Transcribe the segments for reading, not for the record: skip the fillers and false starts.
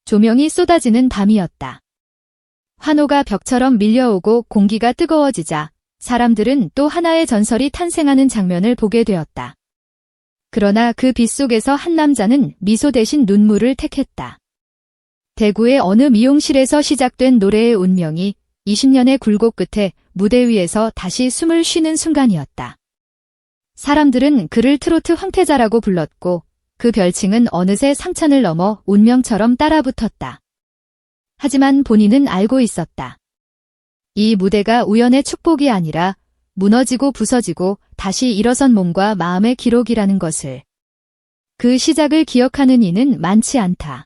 조명이 쏟아지는 밤이었다. 환호가 벽처럼 밀려오고 공기가 뜨거워지자 사람들은 또 하나의 전설이 탄생하는 장면을 보게 되었다. 그러나 그 빛 속에서 한 남자는 미소 대신 눈물을 택했다. 대구의 어느 미용실에서 시작된 노래의 운명이 20년의 굴곡 끝에 무대 위에서 다시 숨을 쉬는 순간이었다. 사람들은 그를 트로트 황태자라고 불렀고 그 별칭은 어느새 상찬을 넘어 운명처럼 따라붙었다. 하지만 본인은 알고 있었다. 이 무대가 우연의 축복이 아니라 무너지고 부서지고 다시 일어선 몸과 마음의 기록이라는 것을. 그 시작을 기억하는 이는 많지 않다.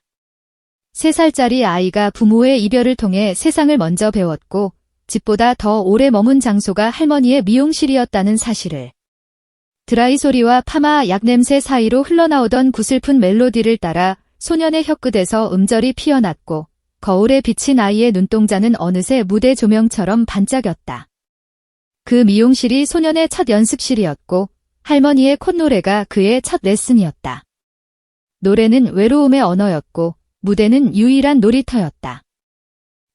3살짜리 아이가 부모의 이별을 통해 세상을 먼저 배웠고 집보다 더 오래 머문 장소가 할머니의 미용실이었다는 사실을. 드라이 소리와 파마 약 냄새 사이로 흘러나오던 구슬픈 멜로디를 따라 소년의 혀끝에서 음절이 피어났고 거울에 비친 아이의 눈동자는 어느새 무대 조명처럼 반짝였다. 그 미용실이 소년의 첫 연습실이었고 할머니의 콧노래가 그의 첫 레슨이었다. 노래는 외로움의 언어였고 무대는 유일한 놀이터였다.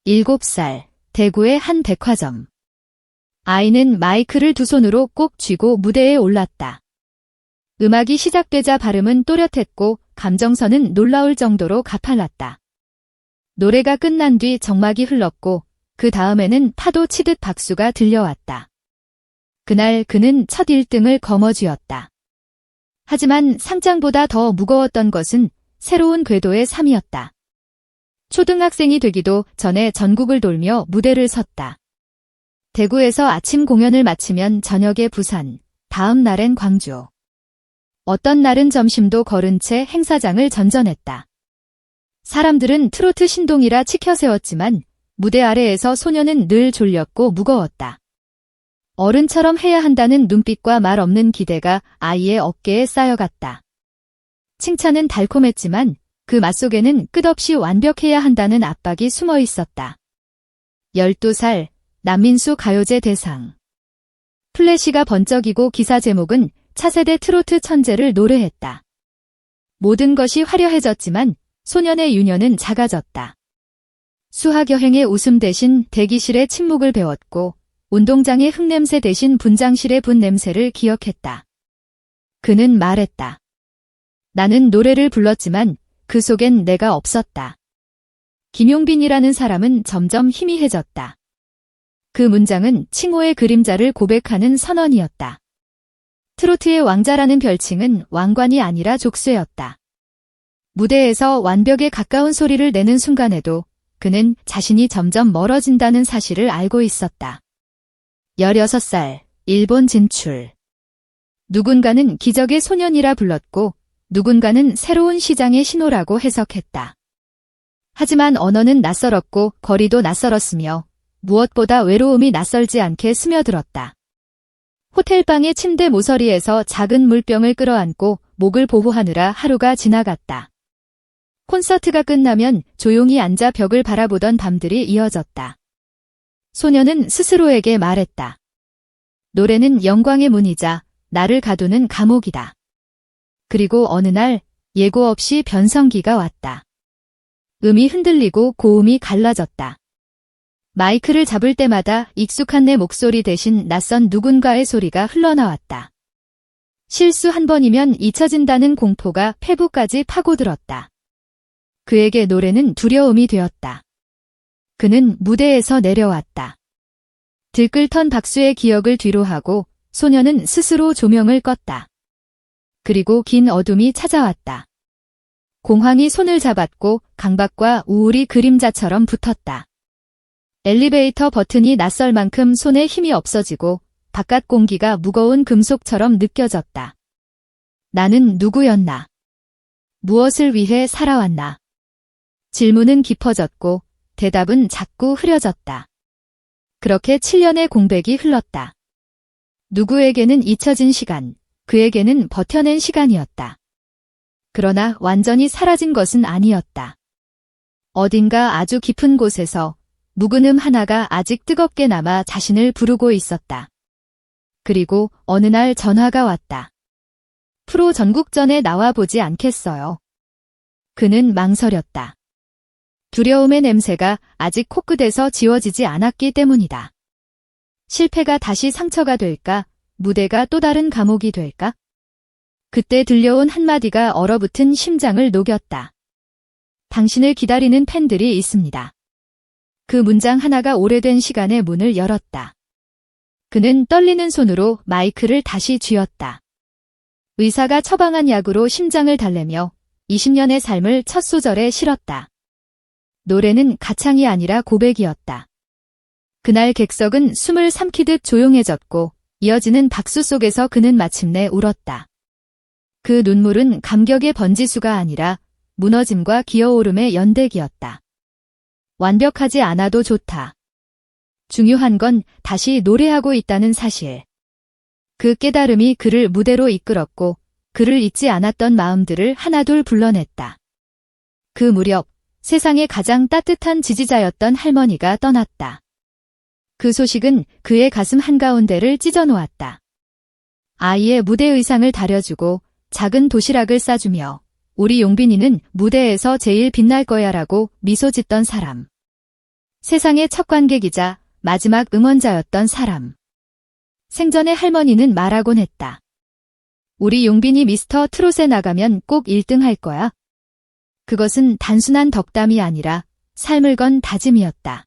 7살, 대구의 한 백화점. 아이는 마이크를 두 손으로 꼭 쥐고 무대에 올랐다. 음악이 시작되자 발음은 또렷했고 감정선은 놀라울 정도로 가팔랐다. 노래가 끝난 뒤 정막이 흘렀고 그 다음에는 파도 치듯 박수가 들려왔다. 그날 그는 첫 1등을 거머쥐었다. 하지만 상장보다 더 무거웠던 것은 새로운 궤도의 삶이었다. 초등학생이 되기도 전에 전국을 돌며 무대를 섰다. 대구에서 아침 공연을 마치면 저녁에 부산, 다음 날엔 광주. 어떤 날은 점심도 거른 채 행사장을 전전했다. 사람들은 트로트 신동이라 치켜세웠지만 무대 아래에서 소녀는 늘 졸렸고 무거웠다. 어른처럼 해야 한다는 눈빛과 말 없는 기대가 아이의 어깨에 쌓여갔다. 칭찬은 달콤했지만 그 맛속에는 끝없이 완벽해야 한다는 압박이 숨어 있었다. 12살, 남민수 가요제 대상. 플래시가 번쩍이고 기사 제목은 차세대 트로트 천재를 노래했다. 모든 것이 화려해졌지만 소년의 유년은 작아졌다. 수학여행의 웃음 대신 대기실의 침묵을 배웠고 운동장의 흙냄새 대신 분장실의 분 냄새를 기억했다. 그는 말했다. 나는 노래를 불렀지만 그 속엔 내가 없었다. 김용빈이라는 사람은 점점 희미해졌다. 그 문장은 칭호의 그림자를 고백하는 선언이었다. 트로트의 왕자라는 별칭은 왕관이 아니라 족쇄였다. 무대에서 완벽에 가까운 소리를 내는 순간에도 그는 자신이 점점 멀어진다는 사실을 알고 있었다. 16살, 일본 진출. 누군가는 기적의 소년이라 불렀고 누군가는 새로운 시장의 신호라고 해석했다. 하지만 언어는 낯설었고 거리도 낯설었으며 무엇보다 외로움이 낯설지 않게 스며들었다. 호텔방의 침대 모서리에서 작은 물병을 끌어안고 목을 보호하느라 하루가 지나갔다. 콘서트가 끝나면 조용히 앉아 벽을 바라보던 밤들이 이어졌다. 소녀는 스스로에게 말했다. 노래는 영광의 문이자 나를 가두는 감옥이다. 그리고 어느 날 예고 없이 변성기가 왔다. 음이 흔들리고 고음이 갈라졌다. 마이크를 잡을 때마다 익숙한 내 목소리 대신 낯선 누군가의 소리가 흘러나왔다. 실수 한 번이면 잊혀진다는 공포가 폐부까지 파고들었다. 그에게 노래는 두려움이 되었다. 그는 무대에서 내려왔다. 들끓던 박수의 기억을 뒤로하고 소녀는 스스로 조명을 껐다. 그리고 긴 어둠이 찾아왔다. 공황이 손을 잡았고 강박과 우울이 그림자처럼 붙었다. 엘리베이터 버튼이 낯설 만큼 손에 힘이 없어지고 바깥 공기가 무거운 금속처럼 느껴졌다. 나는 누구였나? 무엇을 위해 살아왔나? 질문은 깊어졌고 대답은 자꾸 흐려졌다. 그렇게 7년의 공백이 흘렀다. 누구에게는 잊혀진 시간, 그에게는 버텨낸 시간이었다. 그러나 완전히 사라진 것은 아니었다. 어딘가 아주 깊은 곳에서 묵은 하나가 아직 뜨겁게 남아 자신을 부르고 있었다. 그리고 어느 날 전화가 왔다. 프로 전국전에 나와보지 않겠어요? 그는 망설였다. 두려움의 냄새가 아직 코끝에서 지워지지 않았기 때문이다. 실패가 다시 상처가 될까? 무대가 또 다른 감옥이 될까? 그때 들려온 한마디가 얼어붙은 심장을 녹였다. 당신을 기다리는 팬들이 있습니다. 그 문장 하나가 오래된 시간의 문을 열었다. 그는 떨리는 손으로 마이크를 다시 쥐었다. 의사가 처방한 약으로 심장을 달래며 20년의 삶을 첫 소절에 실었다. 노래는 가창이 아니라 고백이었다. 그날 객석은 숨을 삼키듯 조용해졌고 이어지는 박수 속에서 그는 마침내 울었다. 그 눈물은 감격의 번지수가 아니라 무너짐과 기어오름의 연대기였다. 완벽하지 않아도 좋다. 중요한 건 다시 노래하고 있다는 사실. 그 깨달음이 그를 무대로 이끌었고 그를 잊지 않았던 마음들을 하나둘 불러냈다. 그 무렵 세상의 가장 따뜻한 지지자였던 할머니가 떠났다. 그 소식은 그의 가슴 한가운데를 찢어놓았다. 아이의 무대 의상을 다려주고 작은 도시락을 싸주며 우리 용빈이는 무대에서 제일 빛날 거야라고 미소 짓던 사람. 세상의 첫 관객이자 마지막 응원자였던 사람. 생전에 할머니는 말하곤 했다. 우리 용빈이 미스터 트롯에 나가면 꼭 1등 할 거야. 그것은 단순한 덕담이 아니라 삶을 건 다짐이었다.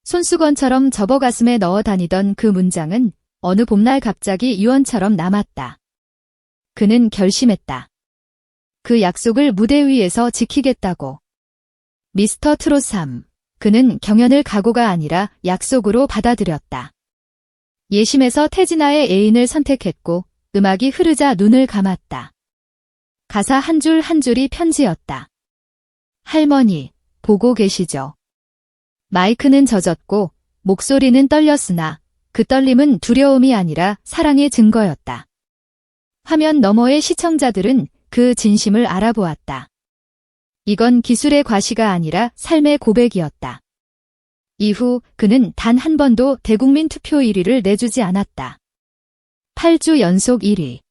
손수건처럼 접어 가슴에 넣어 다니던 그 문장은 어느 봄날 갑자기 유언처럼 남았다. 그는 결심했다. 그 약속을 무대 위에서 지키겠다고. 미스터 트롯 3. 그는 경연을 각오가 아니라 약속으로 받아들였다. 예심에서 태진아의 애인을 선택했고 음악이 흐르자 눈을 감았다. 가사 한 줄 한 줄이 편지였다. 할머니, 보고 계시죠? 마이크는 젖었고 목소리는 떨렸으나 그 떨림은 두려움이 아니라 사랑의 증거였다. 화면 너머의 시청자들은 그 진심을 알아보았다. 이건 기술의 과시가 아니라 삶의 고백이었다. 이후 그는 단 한 번도 대국민 투표 1위를 내주지 않았다. 8주 연속 1위.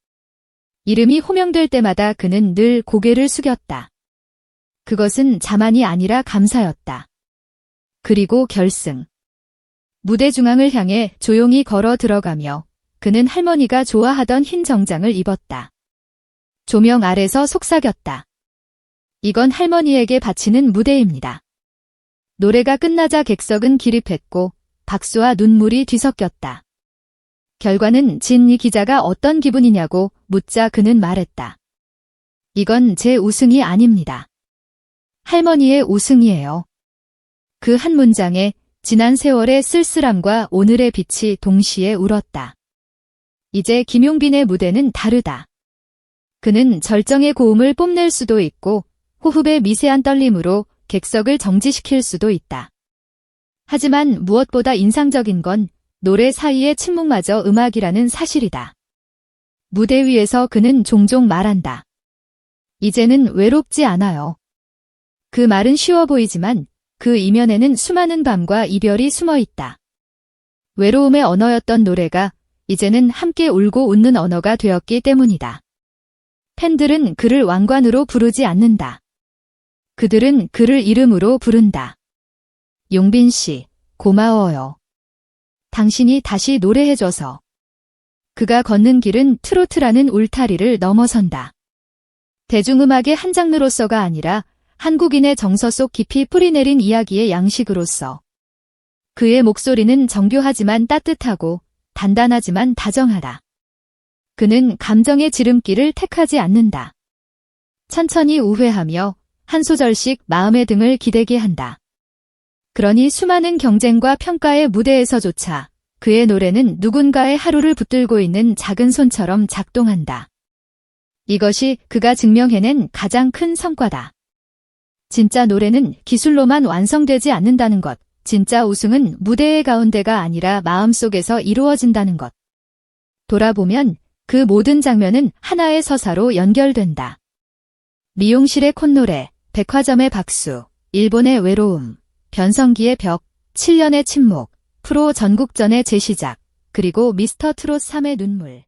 이름이 호명될 때마다 그는 늘 고개를 숙였다. 그것은 자만이 아니라 감사였다. 그리고 결승. 무대 중앙을 향해 조용히 걸어 들어가며 그는 할머니가 좋아하던 흰 정장을 입었다. 조명 아래서 속삭였다. 이건 할머니에게 바치는 무대입니다. 노래가 끝나자 객석은 기립했고 박수와 눈물이 뒤섞였다. 결과는 진이 기자가 어떤 기분이냐고 묻자 그는 말했다. 이건 제 우승이 아닙니다. 할머니의 우승이에요. 그 한 문장에 지난 세월의 쓸쓸함과 오늘의 빛이 동시에 울었다. 이제 김용빈의 무대는 다르다. 그는 절정의 고음을 뽐낼 수도 있고 호흡의 미세한 떨림으로 객석을 정지시킬 수도 있다. 하지만 무엇보다 인상적인 건 노래 사이의 침묵마저 음악이라는 사실이다. 무대 위에서 그는 종종 말한다. 이제는 외롭지 않아요. 그 말은 쉬워 보이지만 그 이면에는 수많은 밤과 이별이 숨어 있다. 외로움의 언어였던 노래가 이제는 함께 울고 웃는 언어가 되었기 때문이다. 팬들은 그를 왕관으로 부르지 않는다. 그들은 그를 이름으로 부른다. 용빈 씨, 고마워요. 당신이 다시 노래해줘서. 그가 걷는 길은 트로트라는 울타리를 넘어선다. 대중음악의 한 장르로서가 아니라 한국인의 정서 속 깊이 뿌리내린 이야기의 양식으로서. 그의 목소리는 정교하지만 따뜻하고 단단하지만 다정하다. 그는 감정의 지름길을 택하지 않는다. 천천히 우회하며 한 소절씩 마음의 등을 기대게 한다. 그러니 수많은 경쟁과 평가의 무대에서조차 그의 노래는 누군가의 하루를 붙들고 있는 작은 손처럼 작동한다. 이것이 그가 증명해낸 가장 큰 성과다. 진짜 노래는 기술로만 완성되지 않는다는 것, 진짜 우승은 무대의 가운데가 아니라 마음속에서 이루어진다는 것. 돌아보면 그 모든 장면은 하나의 서사로 연결된다. 미용실의 콧노래, 백화점의 박수, 일본의 외로움, 변성기의 벽, 7년의 침묵, 프로 전국전의 재시작, 그리고 미스터 트롯 3의 눈물.